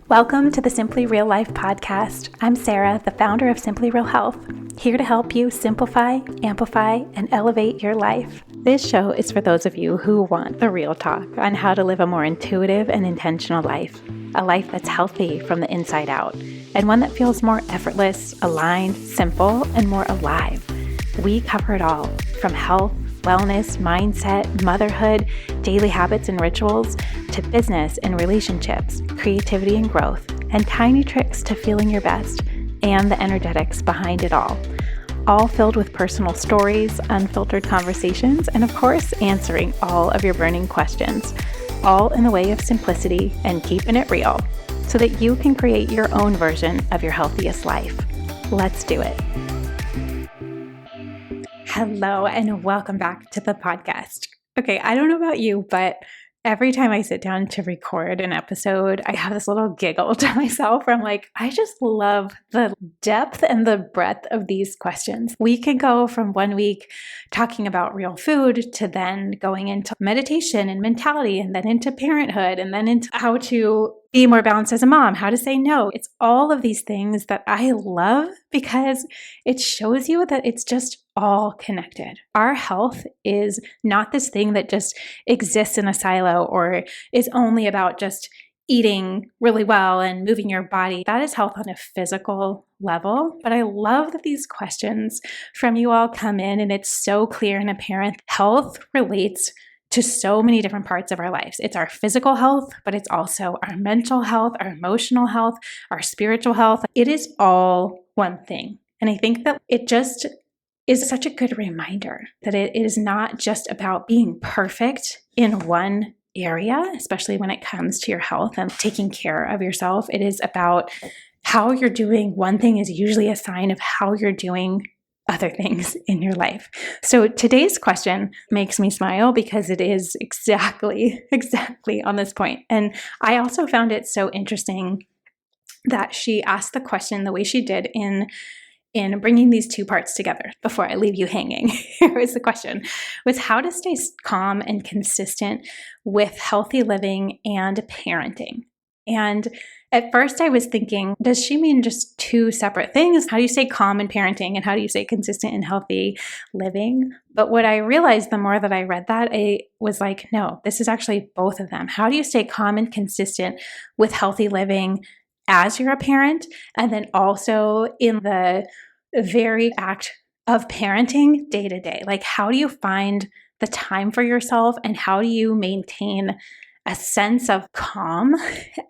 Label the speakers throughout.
Speaker 1: Welcome to the Simply Real Life podcast. I'm Sarah, the founder of Simply Real Health, here to help you simplify, amplify, and elevate your life. This show is for those of you who want the real talk on how to live a more intuitive and intentional life, a life that's healthy from the inside out, and one that feels more effortless, aligned, simple, and more alive. We cover it all, from health, wellness, mindset, motherhood, daily habits and rituals, to business and relationships, creativity and growth, and tiny tricks to feeling your best, and the energetics behind it all filled with personal stories, unfiltered conversations, and of course, answering all of your burning questions, all in the way of simplicity and keeping it real, so that you can create your own version of your healthiest life. Let's do it. Hello, and welcome back to the podcast. Okay, I don't know about you, but every time I sit down to record an episode, I have this little giggle to myself where I'm like, I just love the depth and the breadth of these questions. We can go from one week talking about real food to then going into meditation and mentality, and then into parenthood, and then into how to be more balanced as a mom, how to say no. It's all of these things that I love because it shows you that it's just all connected. Our health is not this thing that just exists in a silo or is only about just eating really well and moving your body. That is health on a physical level. But I love that these questions from you all come in and it's so clear and apparent. Health relates to so many different parts of our lives. It's our physical health, but it's also our mental health, our emotional health, our spiritual health. It is all one thing. And I think that it just is such a good reminder that it is not just about being perfect in one area, especially when it comes to your health and taking care of yourself. It is about how you're doing one thing is usually a sign of how you're doing other things in your life. So today's question makes me smile because it is exactly on this point. And I also found it so interesting that she asked the question the way she did in bringing these two parts together. Before I leave you hanging, here is the question, was how to stay calm and consistent with healthy living and parenting. And at first I was thinking, does she mean just two separate things? How do you stay calm in parenting and how do you stay consistent in healthy living? But what I realized the more that I read that, I was like, no, this is actually both of them. How do you stay calm and consistent with healthy living as you're a parent, and then also in the very act of parenting day to day? Like, how do you find the time for yourself and how do you maintain a sense of calm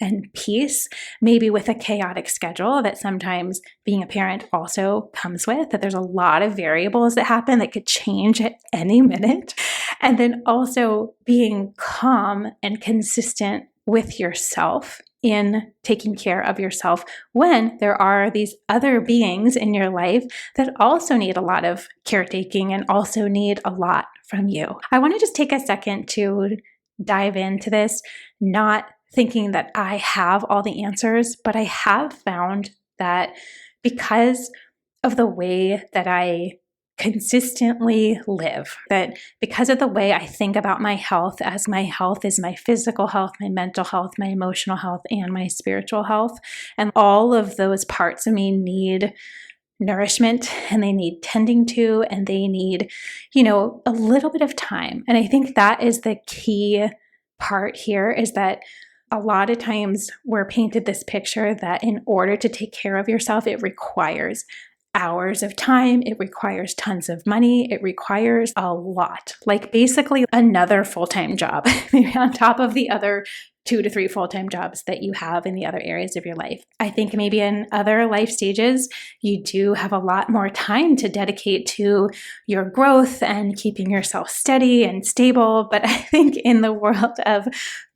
Speaker 1: and peace, maybe with a chaotic schedule that sometimes being a parent also comes with, that there's a lot of variables that happen that could change at any minute. And then also being calm and consistent with yourself in taking care of yourself when there are these other beings in your life that also need a lot of caretaking and also need a lot from you. I want to just take a second to dive into this, not thinking that I have all the answers, but I have found that because of the way that I consistently live, that because of the way I think about my health, as my health is my physical health, my mental health, my emotional health, and my spiritual health, and all of those parts of me need nourishment and they need tending to, and they need, a little bit of time. And I think that is the key part here, is that a lot of times we're painted this picture that in order to take care of yourself, it requires hours of time, it requires tons of money, it requires a lot, like basically another full-time job, maybe on top of the other 2 to 3 full-time jobs that you have in the other areas of your life. I think maybe in other life stages, you do have a lot more time to dedicate to your growth and keeping yourself steady and stable. But I think in the world of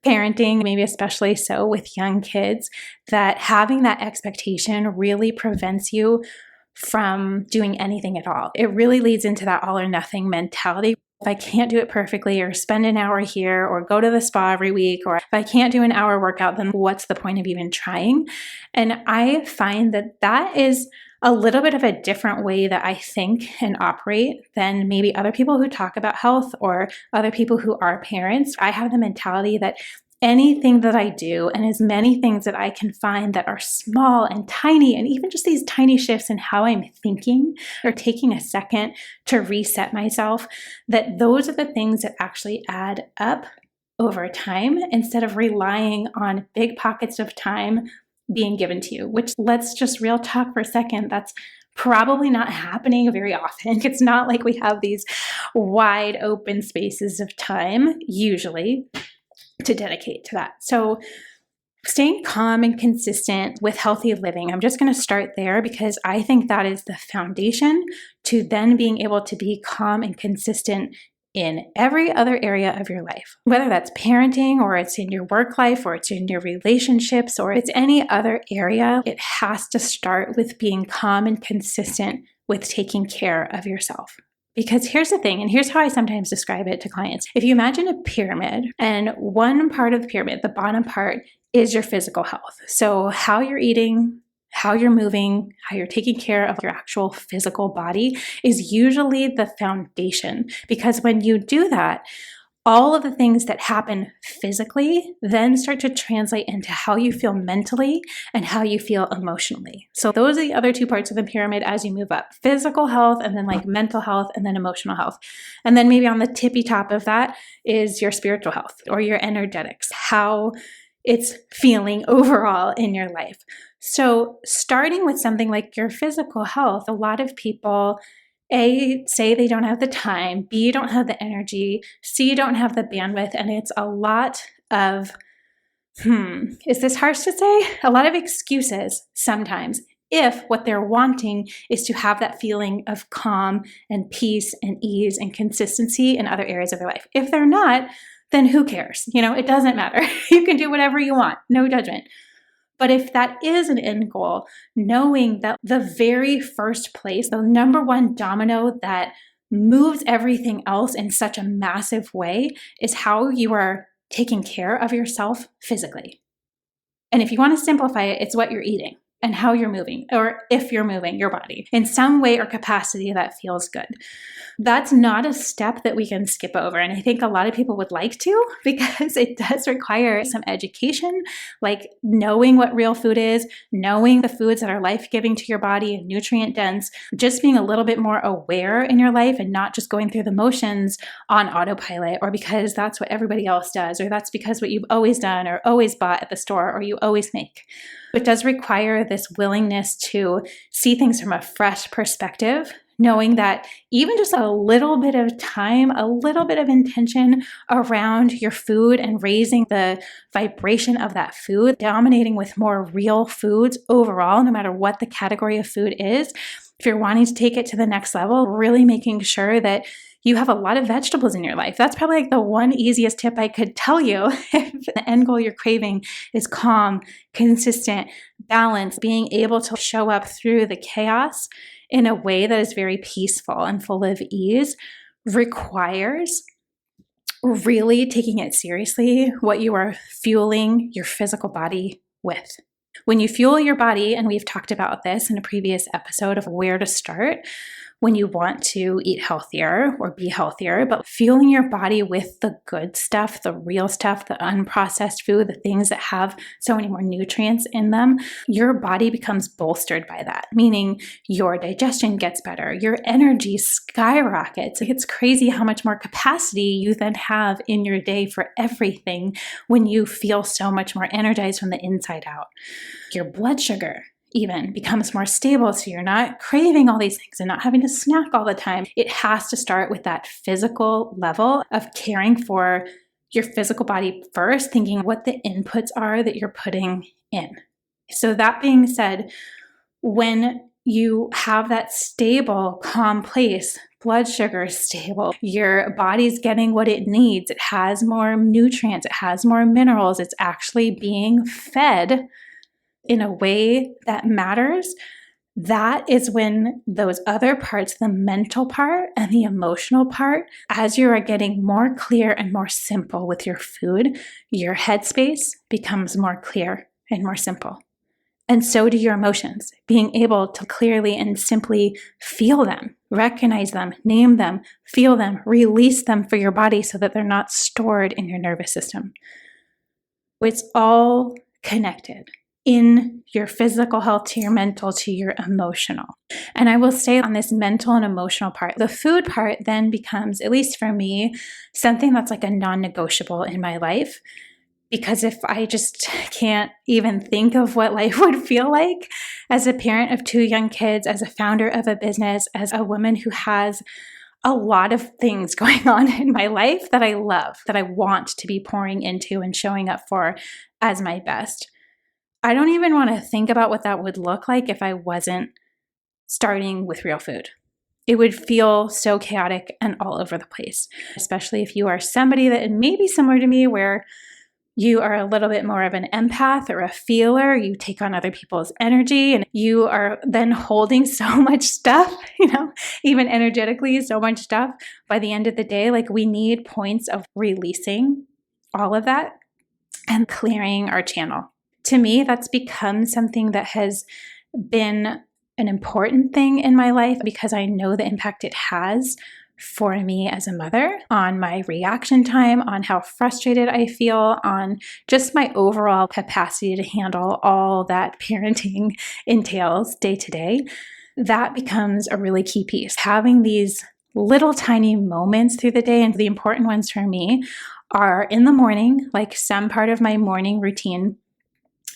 Speaker 1: parenting, maybe especially so with young kids, that having that expectation really prevents you from doing anything at all. It really leads into that all or nothing mentality. If I can't do it perfectly, or spend an hour here, or go to the spa every week, or if I can't do an hour workout, then what's the point of even trying? And I find that that is a little bit of a different way that I think and operate than maybe other people who talk about health or other people who are parents. I have the mentality that anything that I do and as many things that I can find that are small and tiny, and even just these tiny shifts in how I'm thinking or taking a second to reset myself, that those are the things that actually add up over time instead of relying on big pockets of time being given to you, which, let's just real talk for a second, that's probably not happening very often. It's not like we have these wide open spaces of time usually to dedicate to that. So staying calm and consistent with healthy living, I'm just going to start there because I think that is the foundation to then being able to be calm and consistent in every other area of your life, whether that's parenting or it's in your work life or it's in your relationships or it's any other area. It has to start with being calm and consistent with taking care of yourself. Because here's the thing, and here's how I sometimes describe it to clients. If you imagine a pyramid, and one part of the pyramid, the bottom part, is your physical health. So how you're eating, how you're moving, how you're taking care of your actual physical body is usually the foundation. Because when you do that, all of the things that happen physically then start to translate into how you feel mentally and how you feel emotionally. So those are the other two parts of the pyramid as you move up: physical health, and then like mental health, and then emotional health. And then maybe on the tippy top of that is your spiritual health or your energetics, how it's feeling overall in your life. So starting with something like your physical health, a lot of people A, say they don't have the time, B, don't have the energy, C, don't have the bandwidth, and it's a lot of, is this harsh to say? A lot of excuses sometimes, if what they're wanting is to have that feeling of calm and peace and ease and consistency in other areas of their life. If they're not, then who cares? It doesn't matter. You can do whatever you want, no judgment. But if that is an end goal, knowing that the very first place, the number one domino that moves everything else in such a massive way is how you are taking care of yourself physically. And if you want to simplify it, it's what you're eating and how you're moving, or if you're moving your body in some way or capacity that feels good. That's not a step that we can skip over. And I think a lot of people would like to, because it does require some education, like knowing what real food is, knowing the foods that are life-giving to your body and nutrient dense, just being a little bit more aware in your life and not just going through the motions on autopilot, or because that's what everybody else does, or that's because what you've always done or always bought at the store or you always make. It does require this willingness to see things from a fresh perspective, knowing that even just a little bit of time, a little bit of intention around your food and raising the vibration of that food, dominating with more real foods overall, no matter what the category of food is. If you're wanting to take it to the next level, really making sure that you have a lot of vegetables in your life. That's probably like the one easiest tip I could tell you if the end goal you're craving is calm, consistent, balance, being able to show up through the chaos in a way that is very peaceful and full of ease, requires really taking it seriously what you are fueling your physical body with. When you fuel your body, and we've talked about this in a previous episode of where to start, when you want to eat healthier or be healthier, but fueling your body with the good stuff, the real stuff, the unprocessed food, the things that have so many more nutrients in them, your body becomes bolstered by that, meaning your digestion gets better, your energy skyrockets. It's crazy how much more capacity you then have in your day for everything when you feel so much more energized from the inside out. Your blood sugar even becomes more stable, so you're not craving all these things and not having to snack all the time. It has to start with that physical level of caring for your physical body first, thinking what the inputs are that you're putting in. So that being said, when you have that stable, calm place, blood sugar is stable, your body's getting what it needs, it has more nutrients, it has more minerals, it's actually being fed in a way that matters, that is when those other parts, the mental part and the emotional part, as you are getting more clear and more simple with your food, your headspace becomes more clear and more simple. And so do your emotions, being able to clearly and simply feel them, recognize them, name them, feel them, release them for your body so that they're not stored in your nervous system. It's all connected in your physical health to your mental to your emotional. And I will say on this mental and emotional part, the food part then becomes, at least for me, something that's like a non-negotiable in my life. Because if I just can't even think of what life would feel like as a parent of 2 young kids, as a founder of a business, as a woman who has a lot of things going on in my life that I love, that I want to be pouring into and showing up for as my best. I don't even want to think about what that would look like if I wasn't starting with real food. It would feel so chaotic and all over the place, especially if you are somebody that may be similar to me, where you are a little bit more of an empath or a feeler. You take on other people's energy and you are then holding so much stuff, even energetically, so much stuff. By the end of the day, like, we need points of releasing all of that and clearing our channel. To me, that's become something that has been an important thing in my life because I know the impact it has for me as a mother on my reaction time, on how frustrated I feel, on just my overall capacity to handle all that parenting entails day to day. That becomes a really key piece. Having these little tiny moments through the day, and the important ones for me are in the morning, like some part of my morning routine,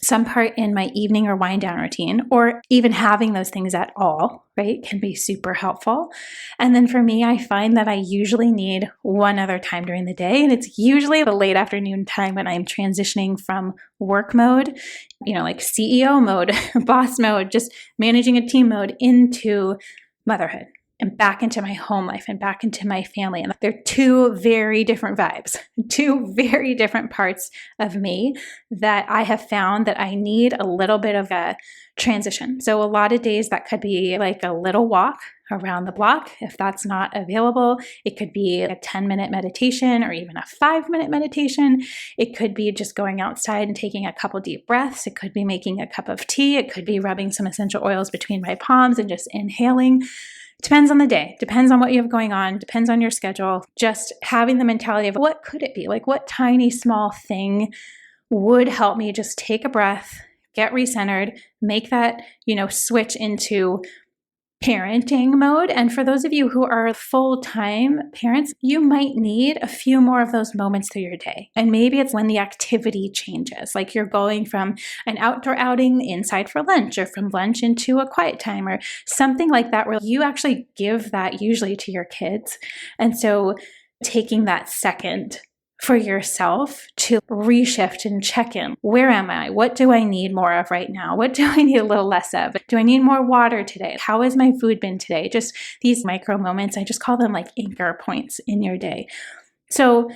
Speaker 1: some part in my evening or wind down routine, or even having those things at all, right, can be super helpful. And then for me, I find that I usually need one other time during the day, and it's usually the late afternoon time when I'm transitioning from work mode, like CEO mode, boss mode, just managing a team mode, into motherhood and back into my home life and back into my family. And they're 2 very different vibes, 2 very different parts of me that I have found that I need a little bit of a transition. So a lot of days that could be like a little walk around the block. If that's not available, it could be a 10-minute meditation or even a 5-minute meditation. It could be just going outside and taking a couple deep breaths. It could be making a cup of tea. It could be rubbing some essential oils between my palms and just inhaling. Depends on the day, depends on what you have going on, depends on your schedule. Just having the mentality of what could it be? Like, what tiny small thing would help me just take a breath, get recentered, make that, switch into parenting mode. And for those of you who are full-time parents, you might need a few more of those moments through your day. And maybe it's when the activity changes, like you're going from an outdoor outing inside for lunch, or from lunch into a quiet time, or something like that, where you actually give that usually to your kids. And so taking that second for yourself to reshift and check in. Where am I? What do I need more of right now? What do I need a little less of? Do I need more water today? How has my food been today? Just these micro moments, I just call them like anchor points in your day. So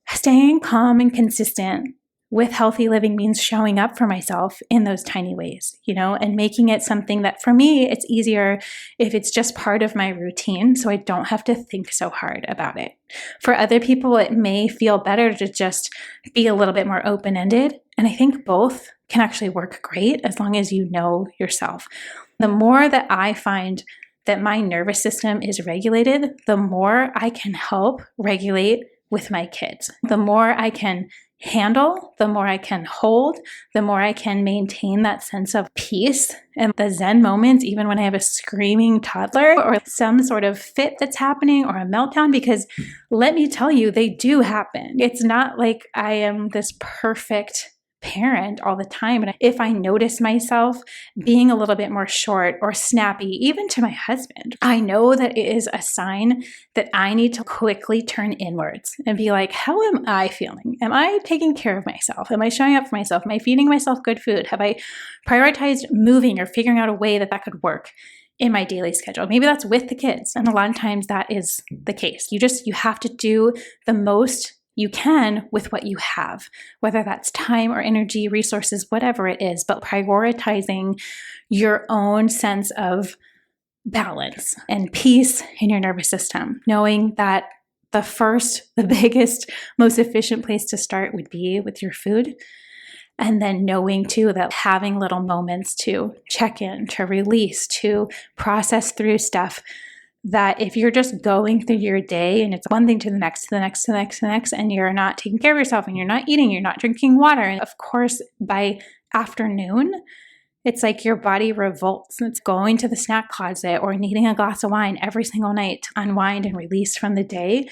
Speaker 1: staying calm and consistent with healthy living means showing up for myself in those tiny ways, and making it something that for me, it's easier if it's just part of my routine, so I don't have to think so hard about it. For other people, it may feel better to just be a little bit more open-ended. And I think both can actually work great as long as you know yourself. The more that I find that my nervous system is regulated, the more I can help regulate with my kids. The more I can handle, the more I can hold, the more I can maintain that sense of peace and the Zen moments, even when I have a screaming toddler or some sort of fit that's happening or a meltdown, because let me tell you, they do happen. It's not like I am this perfect parent all the time. And if I notice myself being a little bit more short or snappy, even to my husband, I know that it is a sign that I need to quickly turn inwards and be like, how am I feeling? Am I taking care of myself? Am I showing up for myself? Am I feeding myself good food? Have I prioritized moving or figuring out a way that could work in my daily schedule? Maybe that's with the kids. And a lot of times that is the case. You have to do the most you can with what you have, whether that's time or energy, resources, whatever it is, but prioritizing your own sense of balance and peace in your nervous system, knowing that the biggest, most efficient place to start would be with your food. And then knowing too that having little moments to check in, to release, to process through stuff, that if you're just going through your day and it's one thing to the next, to the next, to the next, to the next, and you're not taking care of yourself and you're not eating, you're not drinking water. And of course, by afternoon, it's like your body revolts and it's going to the snack closet or needing a glass of wine every single night to unwind and release from the day,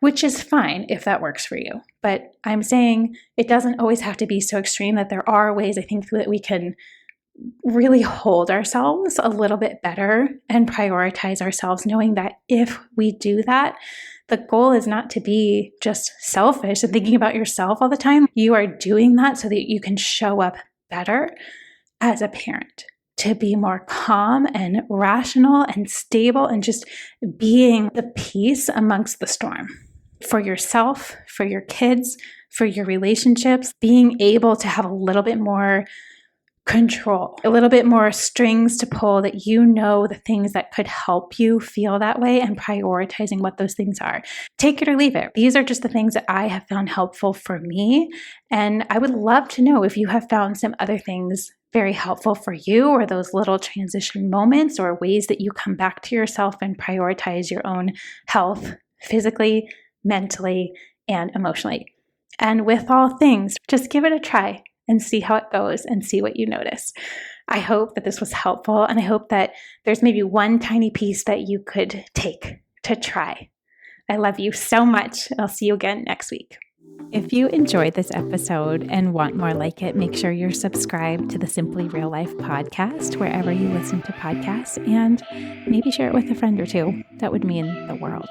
Speaker 1: which is fine if that works for you. But I'm saying it doesn't always have to be so extreme, that there are ways I think that we can really hold ourselves a little bit better and prioritize ourselves, knowing that if we do that, the goal is not to be just selfish and thinking about yourself all the time. You are doing that so that you can show up better as a parent, to be more calm and rational and stable and just being the peace amongst the storm for yourself, for your kids, for your relationships, being able to have a little bit more control, a little bit more strings to pull, that you know the things that could help you feel that way and prioritizing what those things are. Take it or leave it. These are just the things that I have found helpful for me. And I would love to know if you have found some other things very helpful for you, or those little transition moments or ways that you come back to yourself and prioritize your own health physically, mentally, and emotionally. And with all things, just give it a try and see how it goes and see what you notice. I hope that this was helpful, and I hope that there's maybe one tiny piece that you could take to try. I love you so much. I'll see you again next week. If you enjoyed this episode and want more like it, make sure you're subscribed to the Simply Real Life podcast wherever you listen to podcasts, and maybe share it with a friend or two. That would mean the world.